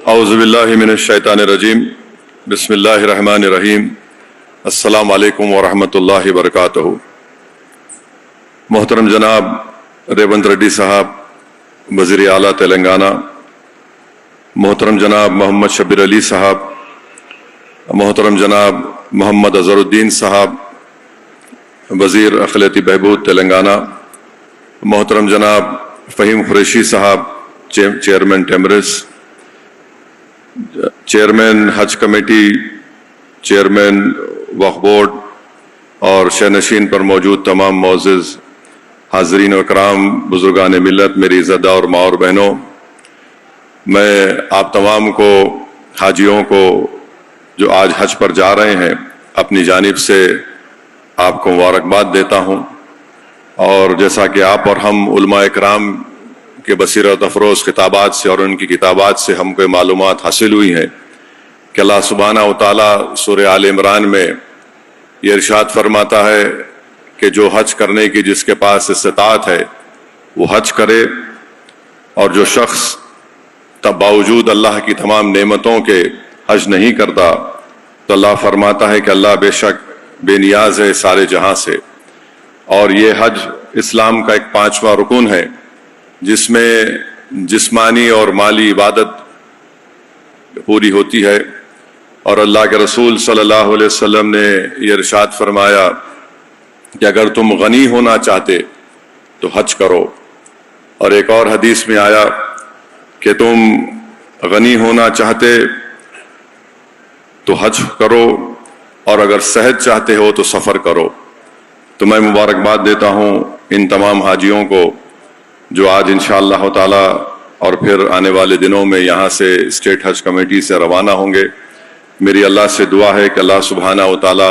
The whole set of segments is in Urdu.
اعوذ باللہ من الشیطان الرجیم بسم اللہ الرحمن الرحیم السلام علیکم ورحمۃ اللہ وبرکاتہ۔ محترم جناب ریونت ریڈی صاحب وزیر اعلیٰ تلنگانہ، محترم جناب محمد شبیر علی صاحب، محترم جناب محمد اظہر الدین صاحب وزیر اقلیتی بہبود تلنگانہ، محترم جناب فہیم قریشی صاحب چیئرمین ٹیمرس، چیئرمین حج کمیٹی، چیئرمین وقف بورڈ اور شہنشین پر موجود تمام معزز حاضرین و اکرام، بزرگان ملت، میری عزت دار ماں اور بہنوں، میں آپ تمام کو، حاجیوں کو جو آج حج پر جا رہے ہیں، اپنی جانب سے آپ کو مبارکباد دیتا ہوں۔ اور جیسا کہ آپ اور ہم علماء اکرام کے بصیرت افروز خطابات سے اور ان کی کتابات سے ہم کو معلومات حاصل ہوئی ہیں کہ اللہ سبحانہ و تعالیٰ سورہ آل عمران میں یہ ارشاد فرماتا ہے کہ جو حج کرنے کی جس کے پاس استطاعت ہے وہ حج کرے، اور جو شخص تب باوجود اللہ کی تمام نعمتوں کے حج نہیں کرتا تو اللہ فرماتا ہے کہ اللہ بے شک بے نیاز ہے سارے جہاں سے۔ اور یہ حج اسلام کا ایک 5واں رکن ہے جس میں جسمانی اور مالی عبادت پوری ہوتی ہے، اور اللہ کے رسول صلی اللہ علیہ وسلم نے یہ ارشاد فرمایا کہ اگر تم غنی ہونا چاہتے تو حج کرو، اور ایک اور حدیث میں آیا کہ تم غنی ہونا چاہتے تو حج کرو، اور اگر صحت چاہتے ہو تو سفر کرو۔ تو میں مبارکباد دیتا ہوں ان تمام حاجیوں کو جو آج انشاءاللہ تعالی اور پھر آنے والے دنوں میں یہاں سے اسٹیٹ حج کمیٹی سے روانہ ہوں گے۔ میری اللہ سے دعا ہے کہ اللہ سبحانہ و تعالی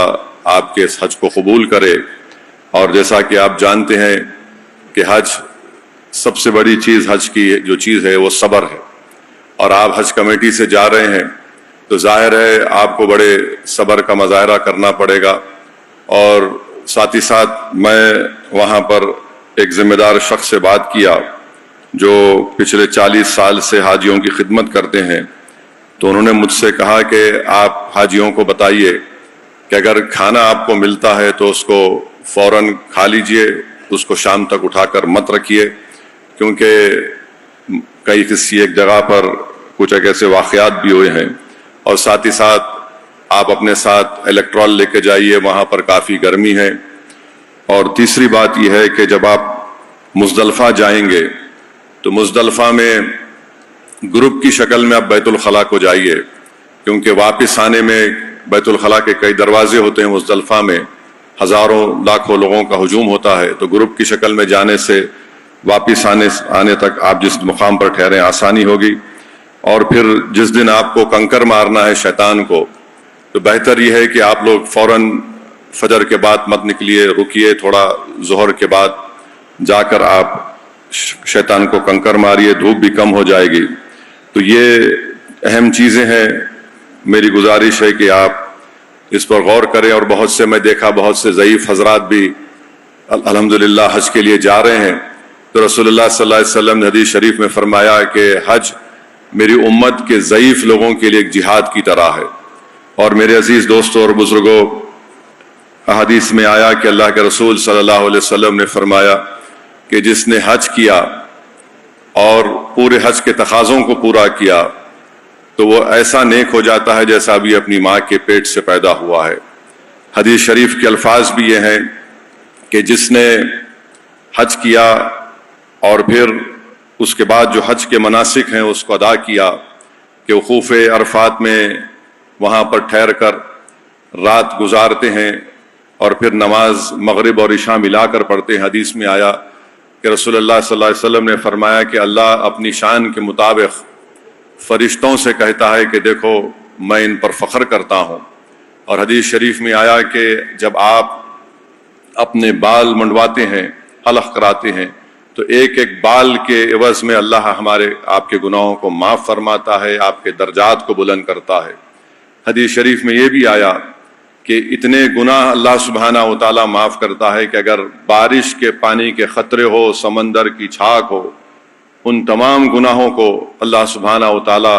آپ کے اس حج کو قبول کرے، اور جیسا کہ آپ جانتے ہیں کہ حج سب سے بڑی چیز، حج کی جو چیز ہے وہ صبر ہے، اور آپ حج کمیٹی سے جا رہے ہیں تو ظاہر ہے آپ کو بڑے صبر کا مظاہرہ کرنا پڑے گا۔ اور ساتھ ہی ساتھ میں وہاں پر ایک ذمہ دار شخص سے بات کیا جو پچھلے 40 سال سے حاجیوں کی خدمت کرتے ہیں، تو انہوں نے مجھ سے کہا کہ آپ حاجیوں کو بتائیے کہ اگر کھانا آپ کو ملتا ہے تو اس کو فوراً کھا لیجئے، اس کو شام تک اٹھا کر مت رکھیے، کیونکہ کسی ایک جگہ پر کچھ ایسے واقعات بھی ہوئے ہیں۔ اور ساتھ ہی ساتھ آپ اپنے ساتھ الیکٹرول لے کے جائیے، وہاں پر کافی گرمی ہے۔ اور تیسری بات یہ ہے کہ جب آپ مزدلفہ جائیں گے تو مزدلفہ میں گروپ کی شکل میں آپ بیت الخلاء کو جائیے، کیونکہ واپس آنے میں بیت الخلاء کے کئی دروازے ہوتے ہیں، مزدلفہ میں ہزاروں لاکھوں لوگوں کا ہجوم ہوتا ہے، تو گروپ کی شکل میں جانے سے واپس آنے تک آپ جس مقام پر ٹھہریں آسانی ہوگی۔ اور پھر جس دن آپ کو کنکر مارنا ہے شیطان کو، تو بہتر یہ ہے کہ آپ لوگ فوراً فجر کے بعد مت نکلیے، رکیے تھوڑا، ظہر کے بعد جا کر آپ شیطان کو کنکر ماریے، دھوپ بھی کم ہو جائے گی۔ تو یہ اہم چیزیں ہیں، میری گزارش ہے کہ آپ اس پر غور کریں۔ اور بہت سے میں دیکھا بہت سے ضعیف حضرات بھی الحمدللہ حج کے لیے جا رہے ہیں، تو رسول اللہ صلی اللہ علیہ وسلم نے حدیث شریف میں فرمایا کہ حج میری امت کے ضعیف لوگوں کے لیے ایک جہاد کی طرح ہے۔ اور میرے عزیز دوستوں اور بزرگوں، حدیث میں آیا کہ اللہ کے رسول صلی اللہ علیہ وسلم نے فرمایا کہ جس نے حج کیا اور پورے حج کے تقاضوں کو پورا کیا تو وہ ایسا نیک ہو جاتا ہے جیسا ابھی اپنی ماں کے پیٹ سے پیدا ہوا ہے۔ حدیث شریف کے الفاظ بھی یہ ہیں کہ جس نے حج کیا اور پھر اس کے بعد جو حج کے مناسک ہیں اس کو ادا کیا، کہ وقوف عرفات میں وہاں پر ٹھہر کر رات گزارتے ہیں اور پھر نماز مغرب اور عشاء ملا کر پڑھتے ہیں۔ حدیث میں آیا کہ رسول اللہ صلی اللہ علیہ وسلم نے فرمایا کہ اللہ اپنی شان کے مطابق فرشتوں سے کہتا ہے کہ دیکھو میں ان پر فخر کرتا ہوں۔ اور حدیث شریف میں آیا کہ جب آپ اپنے بال منڈواتے ہیں، حلق کراتے ہیں، تو ایک ایک بال کے عوض میں اللہ آپ کے گناہوں کو معاف فرماتا ہے، آپ کے درجات کو بلند کرتا ہے۔ حدیث شریف میں یہ بھی آیا کہ اتنے گناہ اللہ سبحانہ و تعالیٰ معاف کرتا ہے کہ اگر بارش کے پانی کے خطرے ہو، سمندر کی چھاک ہو، ان تمام گناہوں کو اللہ سبحانہ و تعالیٰ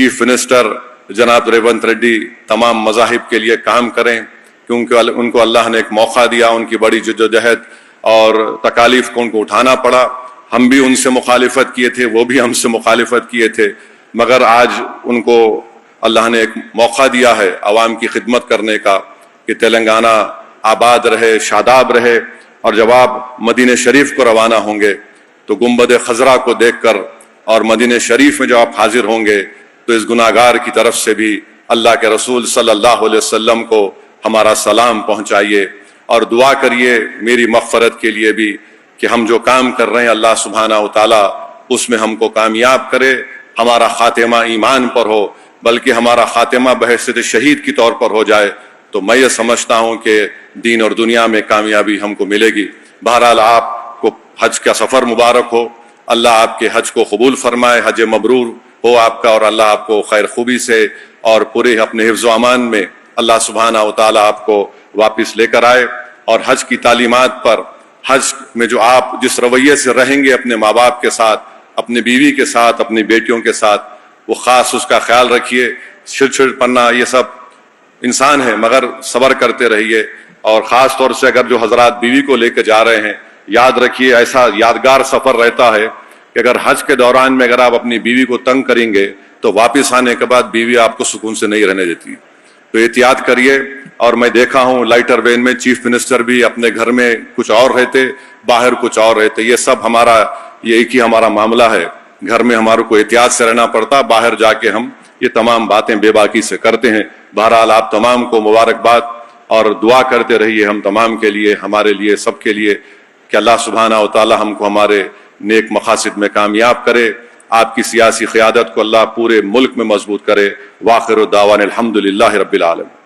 چیف منسٹر جناب ریونت ریڈی تمام مذاہب کے لیے کام کریں، کیونکہ ان کو اللہ نے ایک موقع دیا، ان کی بڑی جدوجہد اور تکالیف کو ان کو اٹھانا پڑا. ہم بھی ان سے مخالفت کیے تھے، وہ بھی ہم سے مخالفت کیے تھے، مگر آج ان کو اللہ نے ایک موقع دیا ہے عوام کی خدمت کرنے کا کہ تلنگانہ آباد رہے، شاداب رہے. اور جب آپ مدینہ شریف کو روانہ ہوں گے تو گنبد خضرا کو دیکھ کر اور مدینہ شریف میں جو آپ حاضر ہوں گے تو اس گناہگار کی طرف سے بھی اللہ کے رسول صلی اللہ علیہ وسلم کو ہمارا سلام پہنچائیے اور دعا کریے میری مغفرت کے لیے بھی کہ ہم جو کام کر رہے ہیں اللہ سبحانہ و تعالیٰ اس میں ہم کو کامیاب کرے، ہمارا خاتمہ ایمان پر ہو، بلکہ ہمارا خاتمہ بحیثیت شہید کی طور پر ہو جائے تو میں یہ سمجھتا ہوں کہ دین اور دنیا میں کامیابی ہم کو ملے گی. بہرحال آپ کو حج کا سفر مبارک ہو، اللہ آپ کے حج کو قبول فرمائے، حج مبرور ہو آپ کا، اور اللہ آپ کو خیر خوبی سے اور پورے اپنے حفظ و امان میں اللہ سبحانہ و تعالیٰ آپ کو واپس لے کر آئے. اور حج کی تعلیمات پر، حج میں جو آپ جس رویے سے رہیں گے اپنے ماں باپ کے ساتھ، اپنی بیوی کے ساتھ، اپنی بیٹیوں کے ساتھ، وہ خاص اس کا خیال رکھیے. چھڑ پنا یہ سب انسان ہے، مگر صبر کرتے رہیے. اور خاص طور سے اگر جو حضرات بیوی کو لے کے جا رہے ہیں، یاد رکھیے ایسا یادگار سفر رہتا ہے کہ اگر حج کے دوران میں اگر آپ اپنی بیوی کو تنگ کریں گے تو واپس آنے کے بعد بیوی آپ کو سکون سے نہیں رہنے دیتی. تو احتیاط کریے. اور میں دیکھا ہوں لائٹر وین میں چیف منسٹر بھی اپنے گھر میں کچھ اور رہتے، باہر کچھ اور رہتے. یہ سب ہمارا یہ ایک ہی ہمارا معاملہ ہے. گھر میں ہمارے کو احتیاط سے رہنا پڑتا، باہر جا کے ہم یہ تمام باتیں بے باکی سے کرتے ہیں. بہرحال آپ تمام کو مبارکباد اور دعا کرتے رہیے ہم تمام کے لیے، ہمارے لیے، سب کے لیے، کہ اللہ سبحانہ و تعالی ہم کو ہمارے نیک مقاصد میں کامیاب کرے. آپ کی سیاسی قیادت کو اللہ پورے ملک میں مضبوط کرے. وآخر دعوانا الحمدللہ رب العالمین.